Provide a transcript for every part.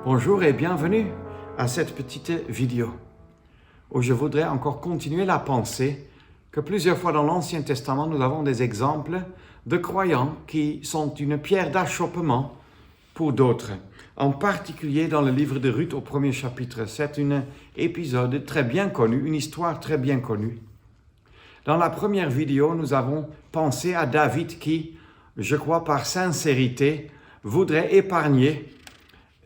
Bonjour et bienvenue à cette petite vidéo où je voudrais encore continuer la pensée que plusieurs fois dans l'Ancien Testament nous avons des exemples de croyants qui sont une pierre d'achoppement pour d'autres. En particulier dans le livre de Ruth au premier chapitre. C'est un épisode très bien connu, une histoire très bien connue. Dans la première vidéo, nous avons pensé à David qui, je crois par sincérité, voudrait épargner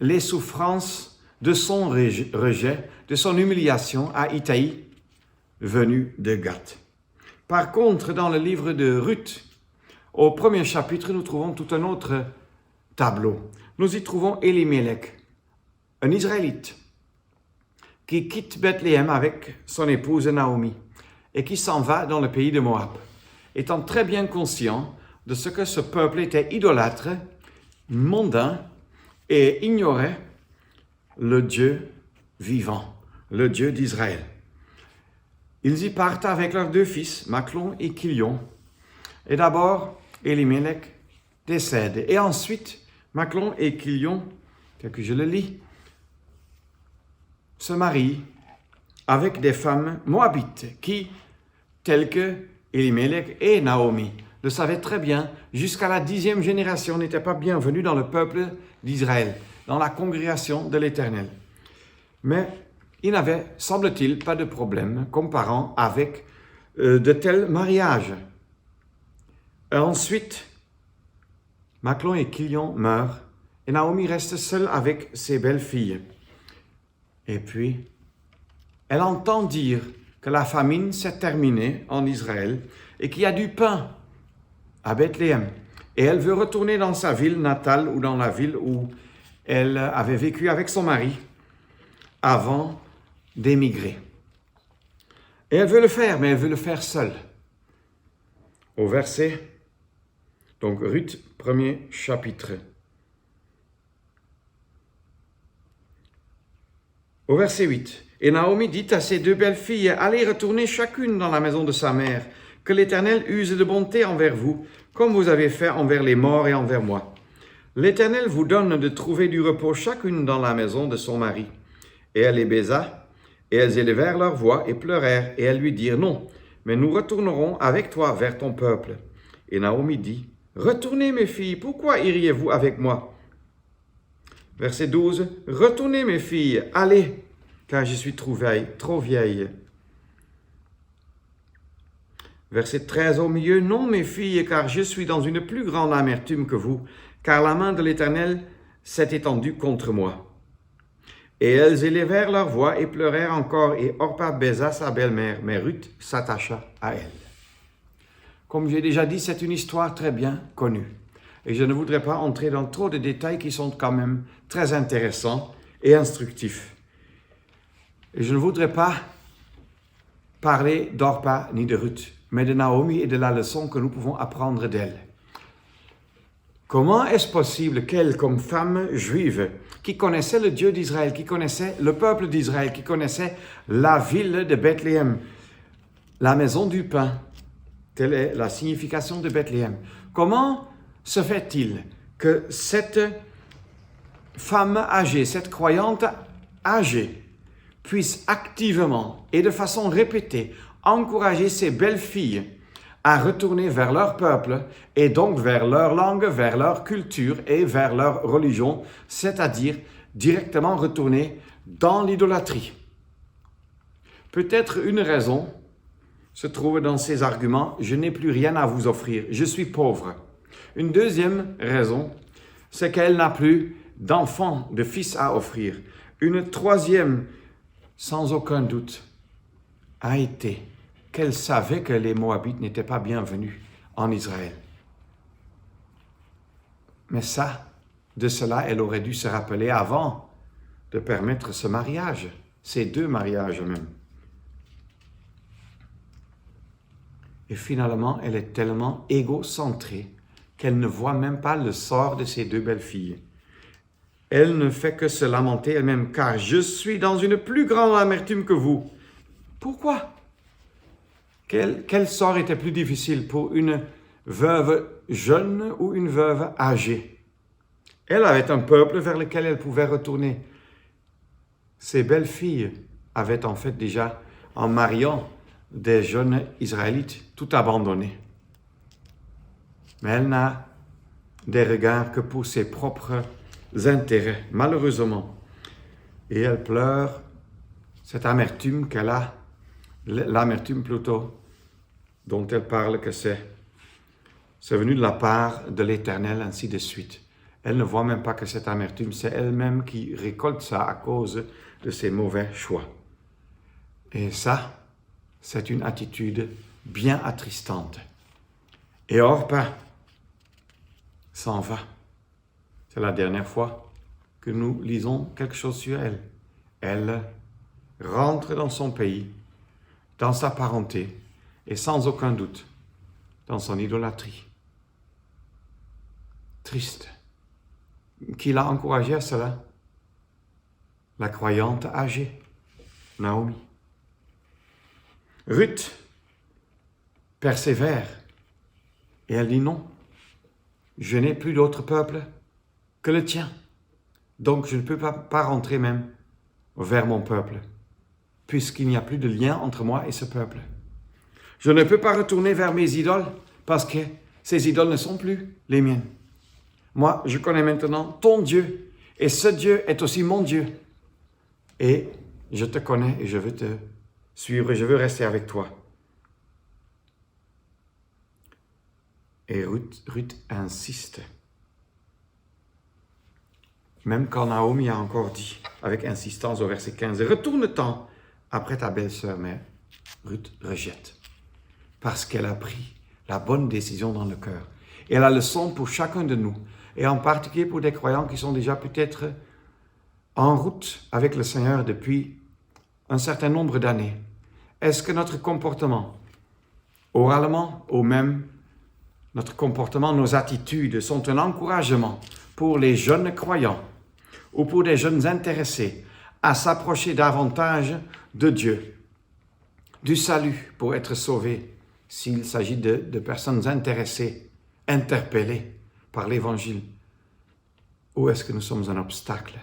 les souffrances de son rejet, de son humiliation à Itaï, venu de Gath. Par contre, dans le livre de Ruth, au premier chapitre, nous trouvons tout un autre tableau. Nous y trouvons Elimelech, un Israélite, qui quitte Bethléem avec son épouse Naomi et qui s'en va dans le pays de Moab, étant très bien conscient de ce que ce peuple était idolâtre, mondain, et ignorait le Dieu vivant, le Dieu d'Israël. Ils y partent avec leurs deux fils, Machlon et Kilion. Et d'abord, Elimelech décède. Et ensuite, Machlon et Kilion, tel que je le lis, se marient avec des femmes moabites qui, telles que Elimelech et Naomi, le savaient très bien, jusqu'à la 10e génération, n'étaient pas bienvenus dans le peuple d'Israël, dans la congrégation de l'Éternel. Mais il n'avait, semble-t-il, pas de problème comparant avec de tels mariages. Et ensuite, Machlon et Kilion meurent et Naomi reste seule avec ses belles-filles. Et puis, elle entend dire que la famine s'est terminée en Israël et qu'il y a du pain à Bethléem. Et elle veut retourner dans sa ville natale ou dans la ville où elle avait vécu avec son mari avant d'émigrer. Et elle veut le faire, mais elle veut le faire seule. Au verset, donc Ruth, premier chapitre. Au verset 8, « Et Naomi dit à ses deux belles-filles, « Allez retourner chacune dans la maison de sa mère, que l'Éternel use de bonté envers vous, comme vous avez fait envers les morts et envers moi. L'Éternel vous donne de trouver du repos chacune dans la maison de son mari. » Et elle les baisa, et elles élevèrent leur voix et pleurèrent, et elles lui dirent, « Non, mais nous retournerons avec toi vers ton peuple. » Et Naomi dit, « Retournez mes filles, pourquoi iriez-vous avec moi ?» Verset 12, « Retournez mes filles, allez, car je suis trop vieille. » Verset 13 au milieu, « Non, mes filles, car je suis dans une plus grande amertume que vous, car la main de l'Éternel s'est étendue contre moi. » Et elles élevèrent leur voix et pleurèrent encore, et Orpa baisa sa belle-mère, mais Ruth s'attacha à elle. Comme j'ai déjà dit, c'est une histoire très bien connue. Et je ne voudrais pas entrer dans trop de détails qui sont quand même très intéressants et instructifs. Et je ne voudrais pas parler d'Orpa ni de Ruth, mais de Naomi et de la leçon que nous pouvons apprendre d'elle. Comment est-ce possible qu'elle, comme femme juive, qui connaissait le Dieu d'Israël, qui connaissait le peuple d'Israël, qui connaissait la ville de Bethléem, la maison du pain, telle est la signification de Bethléem, comment se fait-il que cette femme âgée, cette croyante âgée, puisse activement et de façon répétée encourager ses belles-filles à retourner vers leur peuple et donc vers leur langue, vers leur culture et vers leur religion, c'est-à-dire directement retourner dans l'idolâtrie. Peut-être une raison se trouve dans ces arguments, je n'ai plus rien à vous offrir, je suis pauvre. Une deuxième raison, c'est qu'elle n'a plus d'enfants, de fils à offrir. Une troisième, sans aucun doute, a été qu'elle savait que les Moabites n'étaient pas bienvenus en Israël. Mais de cela, elle aurait dû se rappeler avant de permettre ce mariage, ces deux mariages même. Et finalement, elle est tellement égocentrée qu'elle ne voit même pas le sort de ses deux belles-filles. Elle ne fait que se lamenter elle-même, car je suis dans une plus grande amertume que vous. Pourquoi? Quel sort était plus difficile pour une veuve jeune ou une veuve âgée? Elle avait un peuple vers lequel elle pouvait retourner. Ses belles-filles avaient en fait déjà, en mariant des jeunes Israélites, tout abandonné. Mais elle n'a des regards que pour ses propres intérêts, malheureusement. Et elle pleure cette amertume qu'elle a, l'amertume plutôt, dont elle parle que c'est venu de la part de l'Éternel, ainsi de suite. Elle ne voit même pas que cette amertume, c'est elle-même qui récolte ça à cause de ses mauvais choix. Et ça, c'est une attitude bien attristante. Et Orpa s'en va. C'est la dernière fois que nous lisons quelque chose sur elle. Elle rentre dans son pays, dans sa parenté, et sans aucun doute, dans son idolâtrie. Triste. Qui l'a encouragée à cela? La croyante âgée, Naomi. Ruth persévère et elle dit non, je n'ai plus d'autre peuple que le tien. Donc je ne peux pas rentrer même vers mon peuple, puisqu'il n'y a plus de lien entre moi et ce peuple. Je ne peux pas retourner vers mes idoles, parce que ces idoles ne sont plus les miennes. Moi, je connais maintenant ton Dieu, et ce Dieu est aussi mon Dieu. Et je te connais et je veux te suivre et je veux rester avec toi. Et Ruth insiste. Même quand Naomi a encore dit, avec insistance au verset 15, « Retourne-t'en après ta belle-sœur », mais Ruth rejette. Parce qu'elle a pris la bonne décision dans le cœur. Et la leçon pour chacun de nous, et en particulier pour des croyants qui sont déjà peut-être en route avec le Seigneur depuis un certain nombre d'années. Est-ce que notre comportement, oralement ou même notre comportement, nos attitudes sont un encouragement pour les jeunes croyants ou pour des jeunes intéressés à s'approcher davantage de Dieu, du salut pour être sauvés s'il s'agit de personnes intéressées, interpellées par l'Évangile? Ou est-ce que nous sommes un obstacle?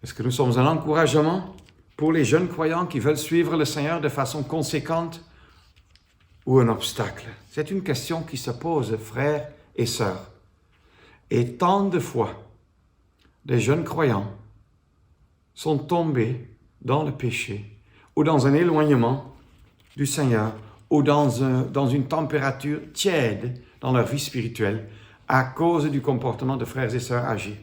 Est-ce que nous sommes un encouragement pour les jeunes croyants qui veulent suivre le Seigneur de façon conséquente ou un obstacle? C'est une question qui se pose, frères et sœurs. Et tant de fois, des jeunes croyants sont tombés dans le péché ou dans un éloignement du Seigneur ou dans une température tiède dans leur vie spirituelle à cause du comportement de frères et sœurs âgés.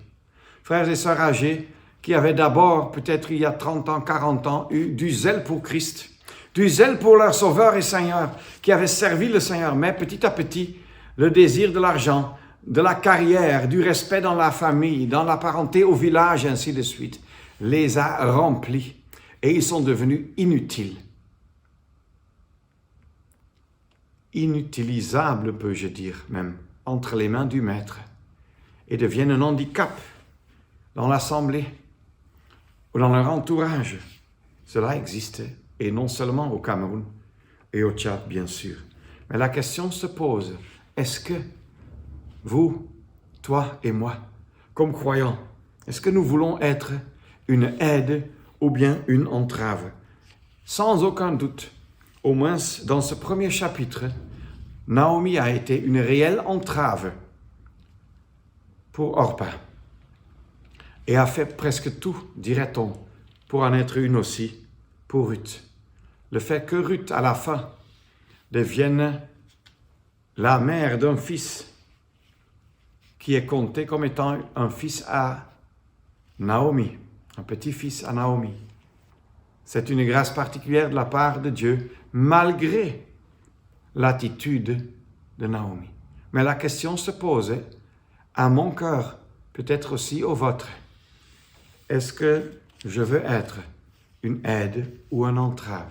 Frères et sœurs âgés qui avaient d'abord, peut-être il y a 30 ans, 40 ans, eu du zèle pour Christ, du zèle pour leur Sauveur et Seigneur, qui avaient servi le Seigneur, mais petit à petit, le désir de l'argent, de la carrière, du respect dans la famille, dans la parenté au village, ainsi de suite, les a remplis et ils sont devenus inutiles. Inutilisables, peux-je dire même, entre les mains du Maître, et deviennent un handicap dans l'assemblée ou dans leur entourage. Cela existe, et non seulement au Cameroun et au Tchad, bien sûr. Mais la question se pose, est-ce que vous, toi et moi, comme croyants, est-ce que nous voulons être une aide ou bien une entrave? Sans aucun doute, au moins dans ce premier chapitre, Naomi a été une réelle entrave pour Orpa et a fait presque tout, dirait-on, pour en être une aussi pour Ruth. Le fait que Ruth, à la fin, devienne la mère d'un fils qui est compté comme étant un fils à Naomi, un petit-fils à Naomi. C'est une grâce particulière de la part de Dieu, malgré l'attitude de Naomi. Mais la question se pose à mon cœur, peut-être aussi au vôtre. Est-ce que je veux être une aide ou une entrave?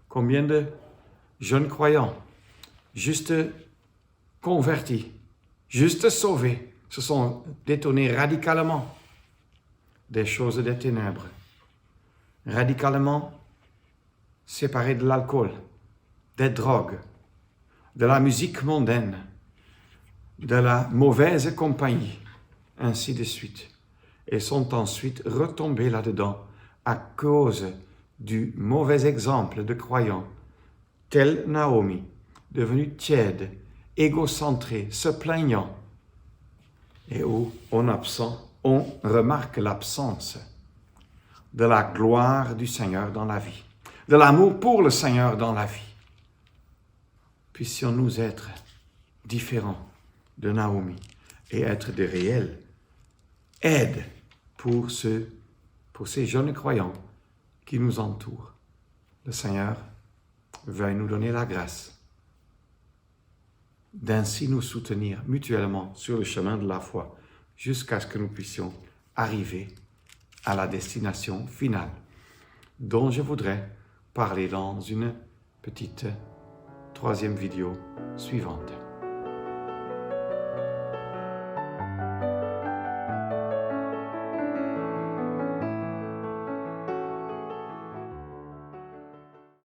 Combien de jeunes croyants, juste convertis, juste sauvés, se sont détournés radicalement des choses des ténèbres, radicalement séparés de l'alcool, des drogues, de la musique mondaine, de la mauvaise compagnie, ainsi de suite, et sont ensuite retombés là-dedans à cause du mauvais exemple de croyants, tel Naomi, devenue tiède, égocentrée, se plaignant, et où on remarque l'absence de la gloire du Seigneur dans la vie, de l'amour pour le Seigneur dans la vie. Puissions-nous être différents de Naomi et être de réelles aides pour ces jeunes croyants qui nous entourent. Le Seigneur veuille nous donner la grâce d'ainsi nous soutenir mutuellement sur le chemin de la foi jusqu'à ce que nous puissions arriver à la destination finale dont je voudrais parler dans une petite troisième vidéo suivante.